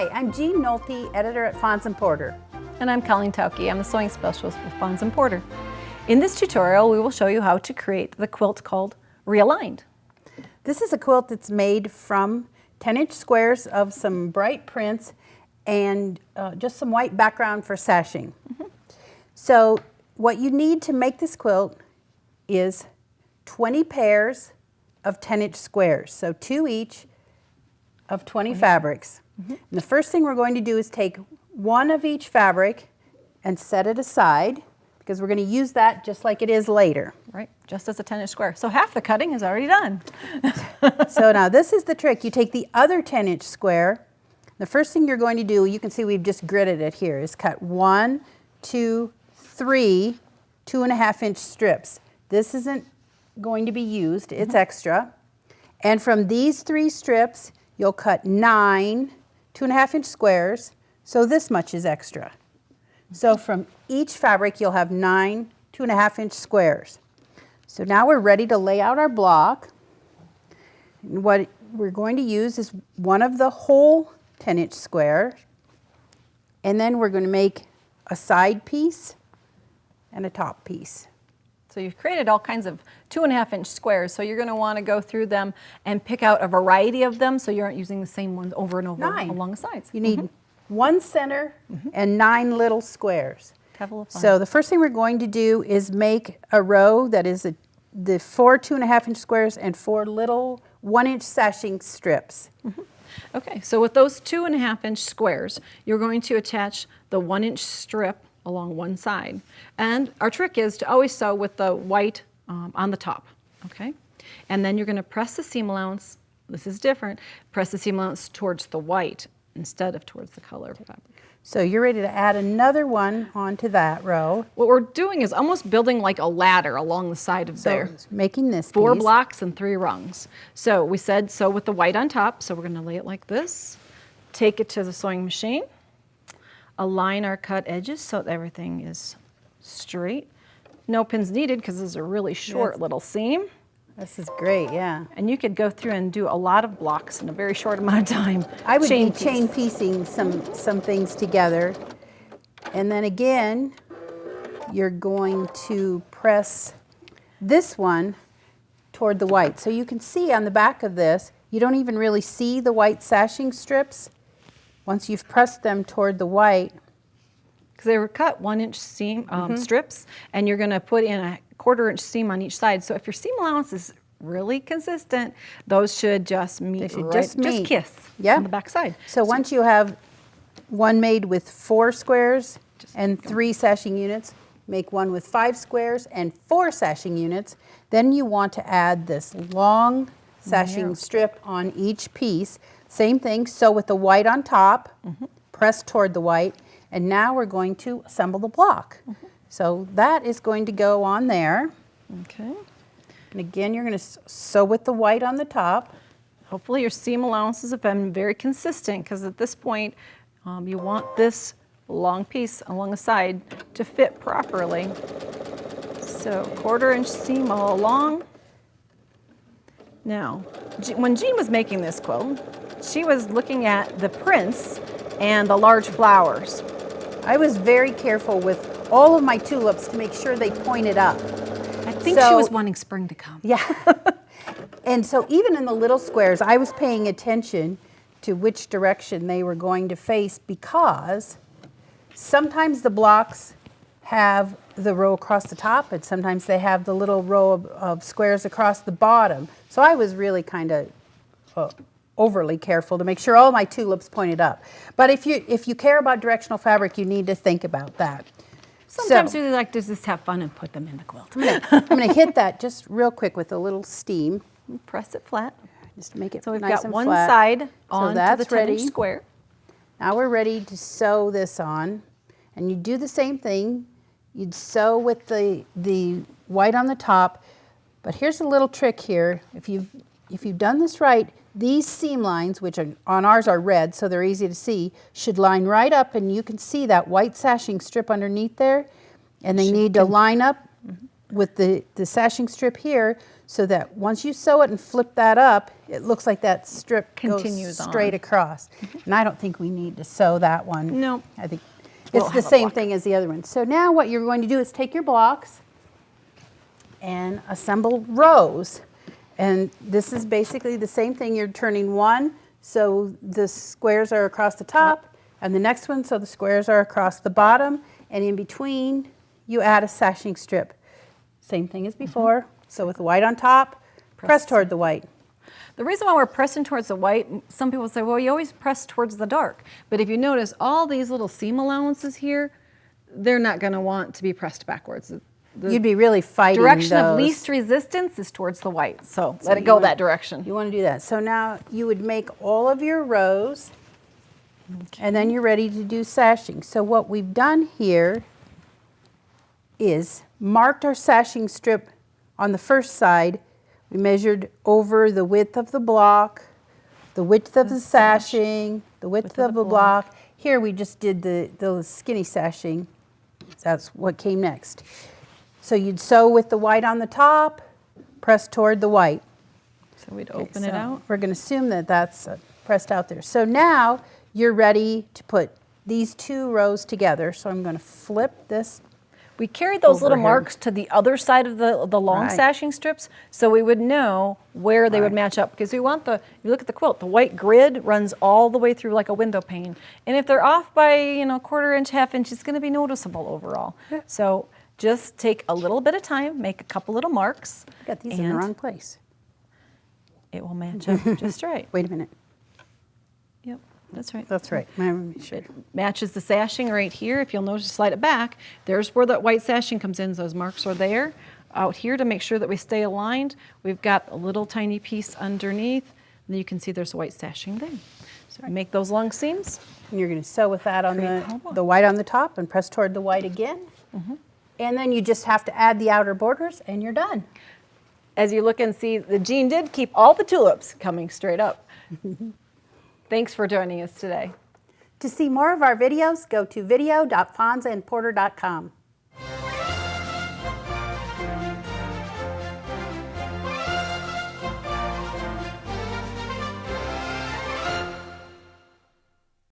Hi, I'm Jean Nolte, editor at Fons & Porter. And I'm Colleen Tauke. I'm the sewing specialist with Fons & Porter. In this tutorial, we will show you how to create the quilt called Realigned. This is a quilt that's made from 10-inch squares of some bright prints and just some white background for sashing. So what you need to make this quilt is 20 pairs of 10-inch squares, so 2 each of 20 fabrics. And the first thing we're going to do is take one of each fabric and set it aside, because we're going to use that just like it is later. Right, just as a 10-inch square. So half the cutting is already done. So now this is the trick. You take the other 10-inch square. The first thing you're going to do, you can see we've just gridded it here, is cut 1, 2, 3 2.5-inch strips. This isn't going to be used, it's extra. And from these 3 strips, you'll cut 9 2.5-inch squares, so this much is extra. So from each fabric, you'll have 9 2.5-inch squares. So now we're ready to lay out our block. And what we're going to use is one of the whole 10-inch squares, and then we're going to make a side piece and a top piece. So you've created all kinds of 2.5-inch squares, so you're going to want to go through them and pick out a variety of them so you aren't using the same ones over and over 9 along the sides. You need one center and 9 little squares. Have a little fun. So the first thing we're going to do is make a row that is the 4 2.5-inch squares and 4 little 1-inch sashing strips. Okay, so with those 2.5-inch squares, you're going to attach the 1-inch strip along one side. And our trick is to always sew with the white on the top, okay? And then you're going to press the seam allowance, this is different, press the seam allowance towards the white instead of towards the color fabric. So you're ready to add another one onto that row. What we're doing is almost building like a ladder along the side of there. So making this 4 piece. blocks and 3 rungs. So we said sew with the white on top, so we're going to lay it like this, take it to the sewing machine, align our cut edges so that everything is straight. No pins needed because this is a really short little seam. This is great, yeah. And you could go through and do a lot of blocks in a very short amount of time. I would be chain piecing some things together. And then again, you're going to press this one toward the white. So you can see on the back of this, you don't even really see the white sashing strips. Once you've pressed them toward the white. Because they were cut 1-inch seam strips, and you're going to put in a 1/4-inch seam on each side. So if your seam allowance is really consistent, those should just meet. Just kiss on the back side. So once you have one made with 4 squares and 3 sashing units, make one with 5 squares and 4 sashing units. Then you want to add this long sashing strip on each piece. Same thing, sew with the white on top, press toward the white, and now we're going to assemble the block. So that is going to go on there. Okay. And again, you're going to sew with the white on the top. Hopefully your seam allowances have been very consistent, because at this point you want this long piece along the side to fit properly. So 1/4-inch seam all along. Now, when Jean was making this quilt, she was looking at the prints and the large flowers. I was very careful with all of my tulips to make sure they pointed up. I think she was wanting spring to come. Yeah. And so even in the little squares, I was paying attention to which direction they were going to face, because sometimes the blocks have the row across the top, and sometimes they have the little row of squares across the bottom. So I was really kind of overly careful to make sure all my tulips pointed up. But if you care about directional fabric, you need to think about that. Sometimes we like to just have fun and put them in the quilt. I'm going to hit that just real quick with a little steam. Press it flat. Just to make it so we've nice got and one flat. side on So that's to the 10-inch ready. square. Now we're ready to sew this on. And you do the same thing. You'd sew with the white on the top. But here's a little trick here. If you've done this right, these seam lines, which on ours are red, so they're easy to see, should line right up, and you can see that white sashing strip underneath there. And they need to line up with the sashing strip here, so that once you sew it and flip that up, it looks like that strip Continues goes straight on. across. And I don't think we need to sew that one. No. I think We'll it's the have a same block. thing as the other one. So now what you're going to do is take your blocks and assemble rows. And this is basically the same thing. You're turning one, so the squares are across the top, and the next one, so the squares are across the bottom, and in between, you add a sashing strip. Same thing as before. So with the white on top, press toward the white. The reason why we're pressing towards the white, some people say, well, you always press towards the dark. But if you notice, all these little seam allowances here, they're not going to want to be pressed backwards. The You'd be really fighting direction of those. least resistance is towards the white. So So let it you go want- that direction. You want to do that. So now you would make all of your rows, and then you're ready to do sashing. So what we've done here is marked our sashing strip on the first side. We measured over the width of the block, the width of the sashing, the width of the block. Here we just did the skinny sashing. That's what came next. So you'd sew with the white on the top, press toward the white. So we'd Okay, open it so out. We're going to assume that that's pressed out there. So now you're ready to put these two rows together. So I'm going to flip this. We carried those over little here. marks to the other side of the long Right. sashing strips, so we would know where they would Right. match up. Because we want if you look at the quilt, the white grid runs all the way through like a window pane. And if they're off by, quarter inch, half inch, it's going to be noticeable overall. Yeah. So just take a little bit of time, make a couple little marks. I got these in the and wrong place. It will match up just right. Wait a minute. Yep, that's right. That's right. I'm sure. It matches the sashing right here. If you'll notice, slide it back. There's where that white sashing comes in. Those marks are there. Out here to make sure that we stay aligned, we've got a little tiny piece underneath. And then you can see there's a white sashing there. So make those long seams. And you're going to sew with that on Create a the white on the top and press toward the white again. And then you just have to add the outer borders and you're done. As you look and see, the Jean did keep all the tulips coming straight up. Thanks for joining us today. To see more of our videos, go to video.fonsandporter.com.